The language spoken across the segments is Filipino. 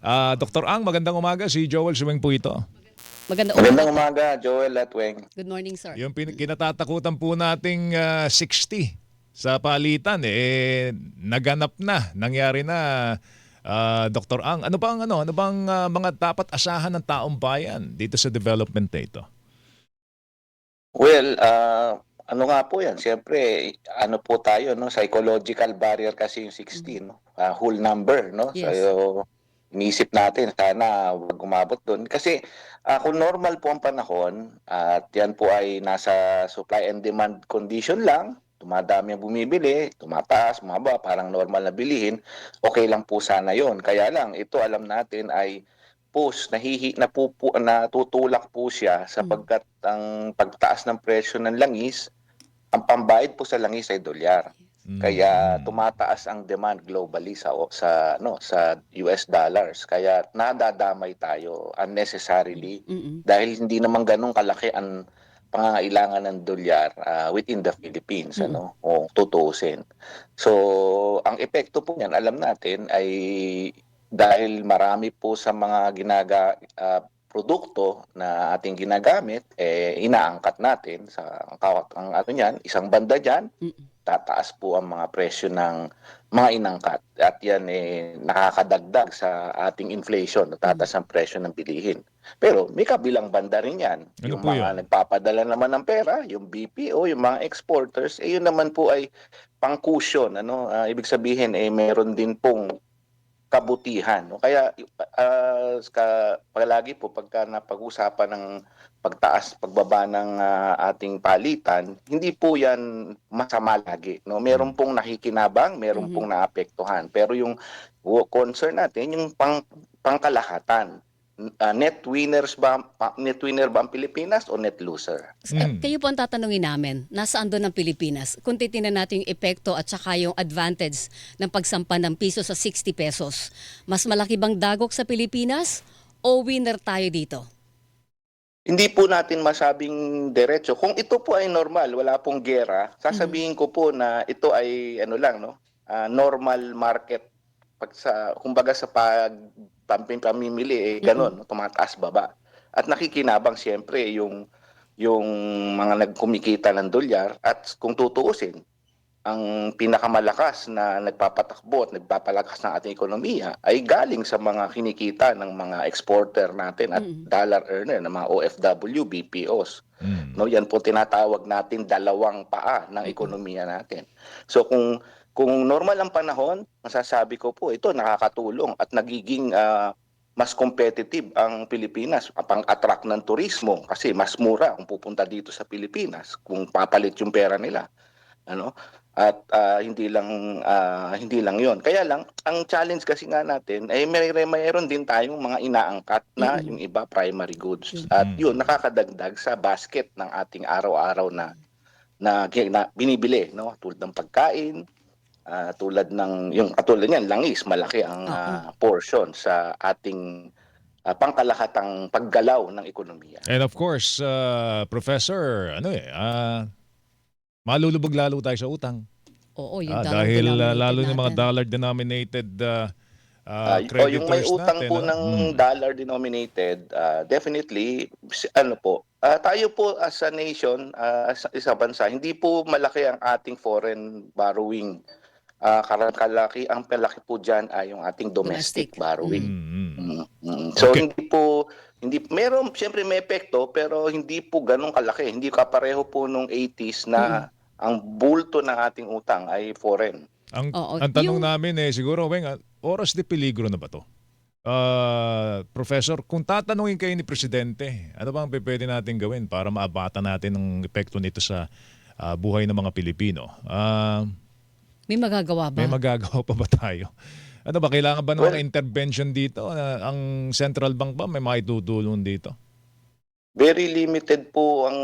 Dr. Ang, magandang umaga. Si Joel Suweng po ito. Magandang umaga, Joel at Weng. Good morning, sir. Yung kinatatakutan po nating 60 sa palitan, naganap na, nangyari na. Dr. Ang, ano bang mga dapat asahan ng taong bayan dito sa development na ito? Well, ano nga po yan? Siyempre, ano po tayo, no? Psychological barrier kasi yung 60, no? Whole number, no? Yes. So, iniisip natin, sana wag umabot doon. Kasi kung normal po ang panahon, at yan po ay nasa supply and demand condition lang, tumadami ang bumibili, tumataas, bumaba, parang normal na bilihin, okay lang po sana yon. Kaya lang, ito alam natin ay natutulak po siya sapagkat ang pagtaas ng presyo ng langis, ang pambayad po sa langis ay dolyar. Kaya tumataas ang demand globally sa US dollars. Kaya nadadamay tayo unnecessarily dahil hindi naman ganun kalaki ang pangangailangan ng dolyar within the Philippines, o tutuusin. So, ang epekto po niyan, alam natin ay dahil marami po sa mga produkto na ating ginagamit, inaangkat natin ang ano niyan, isang banda diyan, tataas po ang mga presyo ng mga inangkat. At yan nakakadagdag sa ating inflation, tataas ang presyo ng bilihin. Pero may kabilang banda rin yan. Ano Yung po mga yun? nagpapadala naman ng pera, yung BPO, yung mga exporters, yun naman po ay pang-cushion. Ibig sabihin, meron din pong kabutihan, no? Kaya palagi po pagka napag-usapan ng pagbaba ng ating palitan, hindi po yan masama lagi, no? Meron pong nakikinabang, meron pong naapektuhan. Pero yung concern natin, yung pangkalahatan. Net winner ba ang Pilipinas o net loser? Kayo po ang tatanungin namin, nasaan doon ang Pilipinas? Kung titingnan natin yung epekto at saka yung advantage ng pagsampa ng piso sa 60 pesos, mas malaki bang dagok sa Pilipinas o winner tayo dito? Hindi po natin masabing diretso. Kung ito po ay normal, wala pong gera, sasabihin ko po na ito ay ano lang, no? Normal market kumbaga sa pamimili, ganun, no? Tumataas baba. At nakikinabang siyempre yung mga nagkumikita ng dolyar, at kung tutuusin, ang pinakamalakas na nagpapatakbo at nagpapalakas ng ating ekonomiya ay galing sa mga kinikita ng mga exporter natin at dollar earner ng mga OFW, BPOs. No, yan po tinatawag natin dalawang paa ng ekonomiya natin. So kung normal ang panahon, masasabi ko po ito nakakatulong at nagiging mas competitive ang Pilipinas, pang-attract ng turismo kasi mas mura kung pupunta dito sa Pilipinas kung papalit yung pera nila. At hindi lang 'yon. Kaya lang ang challenge kasi nga natin ay mayroon din tayong mga inaangkat na yung iba primary goods. At 'yun nakakadagdag sa basket ng ating araw-araw na binibili, no? Tulad ng pagkain, tulad ng yung katulad niyan langis, malaki ang portion sa ating pangkalahatang paggalaw ng ekonomiya. And of course, Professor, malulubog lalo tayo sa utang. Oo, yung dollar Dahil denominated lalo yung mga natin. dollar-denominated Yung may creditors utang natin. po ng dollar denominated, definitely tayo po as a nation, as isang bansa, hindi po malaki ang ating foreign borrowing. Ang palaki po diyan ay yung ating domestic borrowing. So Okay. hindi meron siyempre may epekto pero hindi po ganoon kalaki. Hindi kapareho po nung 80s na ang bulto ng ating utang ay foreign. Ang, Oo, ang tanong yung- namin siguro, Weng, oras de peligro na ba to? Professor, kung tatanungin kayo ni Presidente, ano bang pwede natin gawin para maabata natin ang epekto nito sa buhay ng mga Pilipino? May magagawa ba? May magagawa pa ba tayo? Ano ba, kailangan ba ng Well, mga intervention dito? Ang Central Bank ba may maitutulong dito? very limited po ang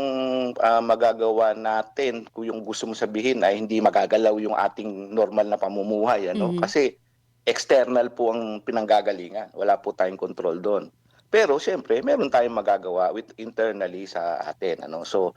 magagawa natin kung yung gusto mo sabihin ay hindi magagalaw yung ating normal na pamumuhay, Kasi external po ang pinanggagalingan. Wala po tayong control doon. Pero siyempre meron tayong magagawa internally sa atin, ano. So,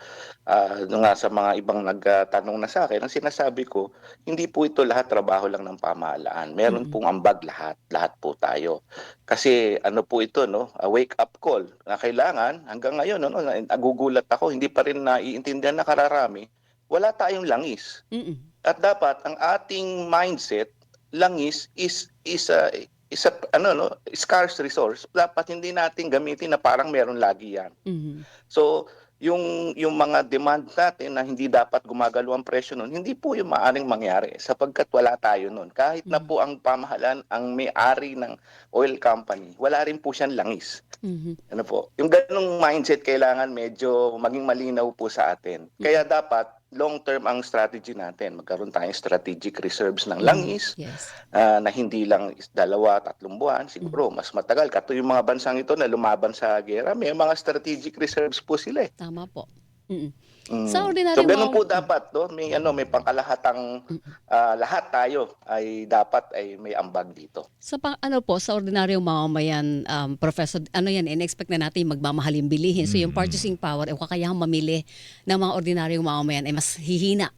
do'n nga sa mga ibang nagtanong na sa akin, ang sinasabi ko, hindi po ito lahat trabaho lang ng pamahalaan. Meron Mm. pong ambag lahat, lahat po tayo. Kasi ano po ito 'no, a wake up call na kailangan hanggang ngayon ano, nagugulat ako hindi pa rin naiintindihan na kararami, wala tayong langis. Mm. At dapat ang ating mindset, langis is a ano 'no, scarce resource. Dapat hindi natin gamitin na parang meron lagi 'yan. Mhm. So, yung mga demand natin na hindi dapat gumagalaw ang presyo nun, hindi po yung maaaring mangyari sapagkat wala tayo nun. Kahit na Mhm. po ang pamahalaan, ang may-ari ng oil company, wala rin po siyang langis. Mhm. Ano po, yung gano'ng mindset kailangan medyo maging malinaw po sa atin. Kaya Mm. dapat long term ang strategy natin, magkaroon tayong strategic reserves ng Mhm. langis, Yes. na hindi lang 2, 3 buwan, Mhm. siguro mas matagal. Kato yung mga bansang ito na lumaban sa giyera, may mga strategic reserves po sila, eh. Tama po. Mm. Sa So ordinaryong gano'n po dapat 'no, may pangkalahatang, mm. lahat tayo ay dapat ay may ambag dito. Sa ano po, sa ordinaryong mamamayan, Professor, ano yan, in-expect na natin magmamahal yung bilihin. So yung purchasing power, o kakayahang mamili ng mga ordinaryong mamamayan ay mas hihina.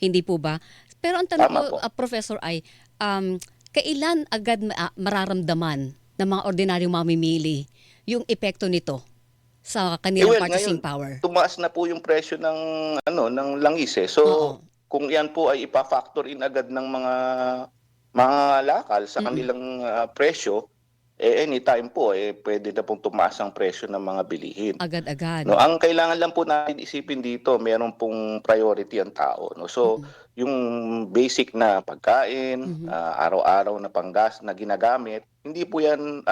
Hindi po ba? Pero ang tanong ko, Tama po. Professor, ay kailan agad mararamdaman ng mga ordinaryong mamimili yung epekto nito sa kanilang Well, purchasing ngayon power? tumaas na po yung presyo ng ano, ng langis, eh. So, Oo. kung 'yan po ay ifa-factor in agad ng mga lakal sa Mm-mm. kanilang, presyo, eh, anytime po, eh, puwede na pong tumaas ang presyo ng mga bilihin. Agad-agad. 'No, ang kailangan lang po natin isipin dito meron pong priority ang tao 'no. So, Mm-mm. yung basic na pagkain, Mhm. araw-araw na panggas na ginagamit, hindi po 'yan,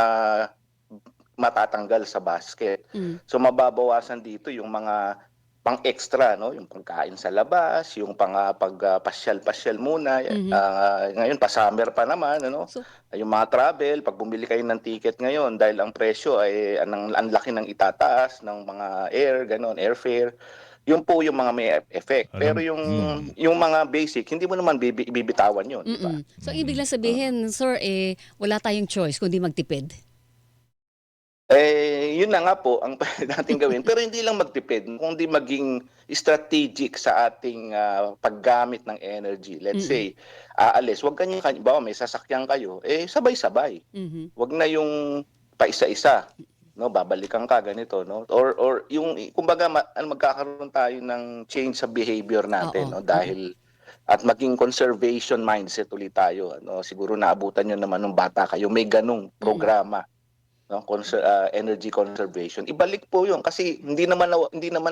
matatanggal sa basket. Mm. So, mababawasan dito yung mga pang-extra 'no, yung pagkain sa labas, yung pasyal-pasyal muna, Mhm. ngayon pa-summer pa naman ano, So, yung mga travel, 'pag bumili kayo ng ticket ngayon dahil ang presyo ay ang laki ng itataas ng mga gano'n, airfare, yun po yung mga may effect. Pero Alam yung mga basic, hindi mo naman bibitawan yun, 'di ba? mm. So ibig lang Mm. sabihin, sir, wala tayong choice kundi magtipid. Yun na nga po ang puwede nating gawin, pero hindi lang magtipid kundi maging strategic sa ating, paggamit ng energy. Let's Mm. say, aalis, 'wag kanya halimbawa may sasakyan kayo, sabay-sabay. Mhm. 'Wag na yung paisa-isa, 'no, babalikan ka ganito 'no, or yung kumbaga magkakaroon tayo ng change sa behavior Oo. natin 'no, Mm. dahil at maging conservation mindset ulit tayo ano. Siguro naabutan niyo naman nung bata kayo, may gano'ng Mm. programa. No, energy conservation. Ibalik po 'yun kasi hindi naman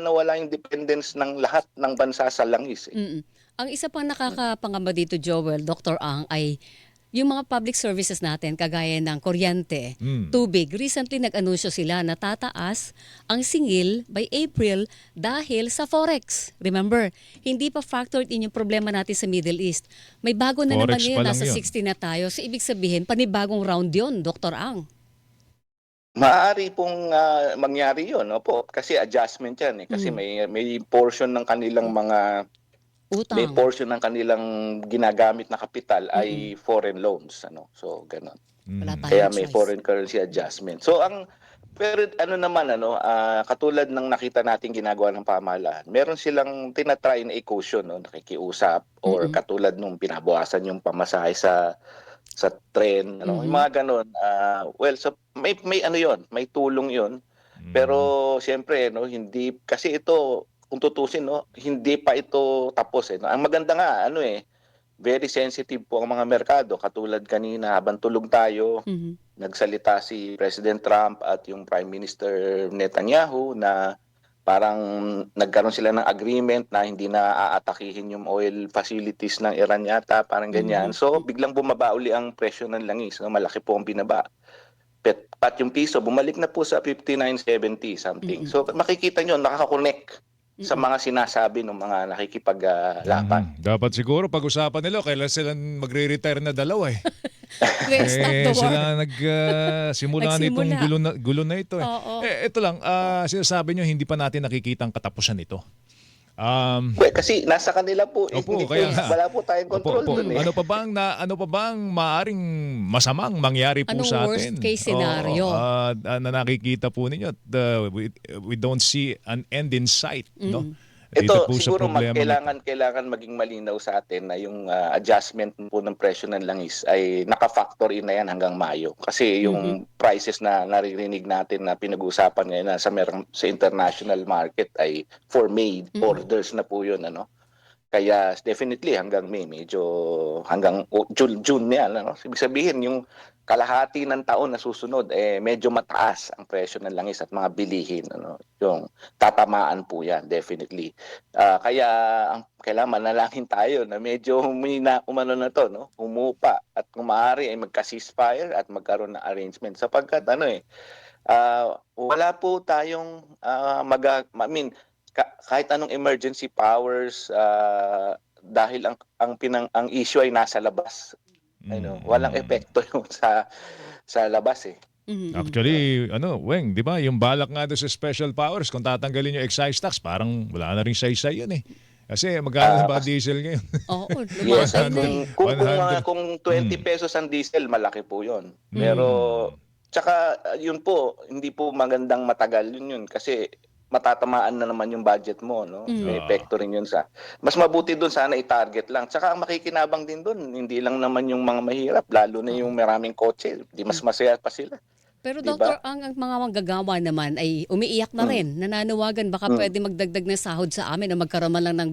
nawala yung dependence ng lahat ng bansa sa langis, eh. Mm. Ang isa pang nakakapangamba dito, Joel, Dr. Ang, ay yung mga public services natin kagaya ng kuryente, tubig. Recently nag-anunsyo sila na tataas ang singil by April dahil sa Forex. Remember, hindi pa factored in yung problema natin sa Middle East. May bago na naman Forex ngayon, pa lang nasa yun. 60 na tayo. So ibig sabihin, panibagong round yon, Dr. Ang. Maaari pong, mangyari 'yun, opo, kasi adjustment 'yan, eh, kasi Mm. may portion ng kanilang Utang. ginagamit na kapital Mm. ay foreign loans ano, so gano'n. Wala Kaya tayong may choice. foreign currency adjustment. So pero ano naman ano, katulad ng nakita nating ginagawa ng pamahalaan, meron silang tina-try na i-cushion 'no, nakikiusap or Mm. katulad nung binabawasan yung pamasahe sa tren ano, yung Mhm. mga gano'n. Well, so may ano 'yun, may tulong 'yun. Mhm. Pero siyempre 'no, hindi kasi ito kung tutuusin 'no, hindi pa ito tapos, eh, 'no. Ang maganda nga ano, very sensitive po ang mga merkado. Katulad kanina habang tulog tayo, Mhm. nagsalita si President Trump at yung Prime Minister Netanyahu na parang nagkaroon sila ng agreement na hindi na aatakihin yung oil facilities ng Iran yata, parang ganyan. Mhm. So biglang bumaba uli ang presyo ng langis 'no, malaki po ang binaba. At yung piso bumalik na po sa 59.70 something. Mm. So makikita niyo nakaka-connect sa Mm. mga sinasabi ng mga laban. Dapat siguro pag-usapan nila kailan sila magre-retire na dalawa, eh. Let's stop the war. Sila simula nitong Nagsimula. gulo na ito, eh. Oo. Ito lang, sinasabi niyo hindi pa natin nakikita ang katapusan nito. Kasi nasa kanila po, Opo, hindi po, kaya nga. wala po tayong control Opo. dun eh. Ano pa bang maaring masamang mangyari po Anong sa worst atin? case scenario? Na nakikita po ninyo, we don't see an end in sight, no? Ito Dito po sa siguro problemang ito. kailangan maging malinaw sa atin na yung adjustment po ng presyo ng langis ay naka-factor in na yan hanggang Mayo. Kasi yung prices na naririnig natin na pinag-uusapan ngayon na sa international market ay for May orders na po yun, ano. Kaya definitely hanggang May, medyo hanggang June yan, ano. Ibig sabihin yung kalahati ng taon na susunod medyo mataas ang presyo ng langis at mga bilihin, ano. Yung tatamaan po yan definitely. Kaya ang kailangan manalangin tayo na medyo umano na to, no, humupa at kung maaari ay magka-ceasefire at magkaroon ng arrangement sapagkat wala po tayong kahit anong emergency powers, dahil ang issue ay nasa labas. Walang epekto yung sa labas eh. Actually, Weng, di ba, yung balak nga doon sa special powers, kung tatanggalin yung excise tax, parang wala na rin say-say yun eh. Kasi magkano na ba diesel ngayon? Oo, Yes, lumatay na eh. kung 20 pesos ang diesel, malaki po 'yon. Pero tsaka yun po, hindi po magandang matagal yun kasi matatamaan na naman yung budget mo, no? May epekto rin yun mas mabuti doon sana i-target lang. Tsaka ang makikinabang din doon, hindi lang naman yung mga mahirap, lalo na yung maraming kotse, di mas masaya pa sila. Pero Diba? Dr. ang mga manggagawa naman ay umiiyak na rin. Nananawagan baka pwede magdagdag ng sahod sa amin o magkaroon man lang ng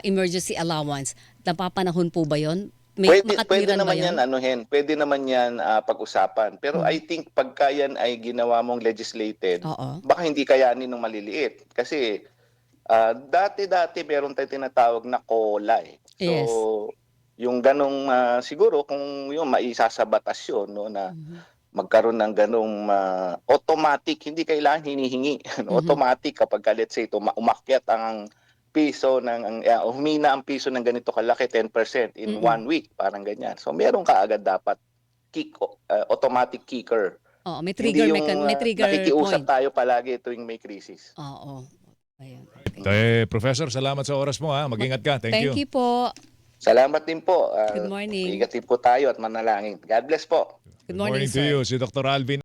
emergency allowance. Napapanahon po ba 'yon? Pwede Makatwiran ba naman yan, pwede naman yan pag-usapan. Pero I think pagka yan ay ginawa mong legislated, Oo. baka hindi kayanin ng maliliit. Kasi dati meron tayong tinatawag na COLA eh. So, Yes. yung ganong siguro kung yung maisasa batas yun, no, na magkaroon ng ganong automatic, hindi kailangan hinihingi. Automatic kapag let's say umakyat ang piso humina ang piso ng ganito kalaki 10% in 1 week, parang ganyan. So meron ka agad dapat automatic kicker. Oo, may Hindi trigger yung may trigger nakikiusap point. tayo palagi tuwing may krisis. Oo. Ayun. Okay. Professor, salamat sa oras mo ha. Mag-ingat ka. Thank you. Thank you po. Salamat din po. Good morning. Ingat din po tayo at manalangin. God bless po. Good morning, to sir. you, si Dr. Alvin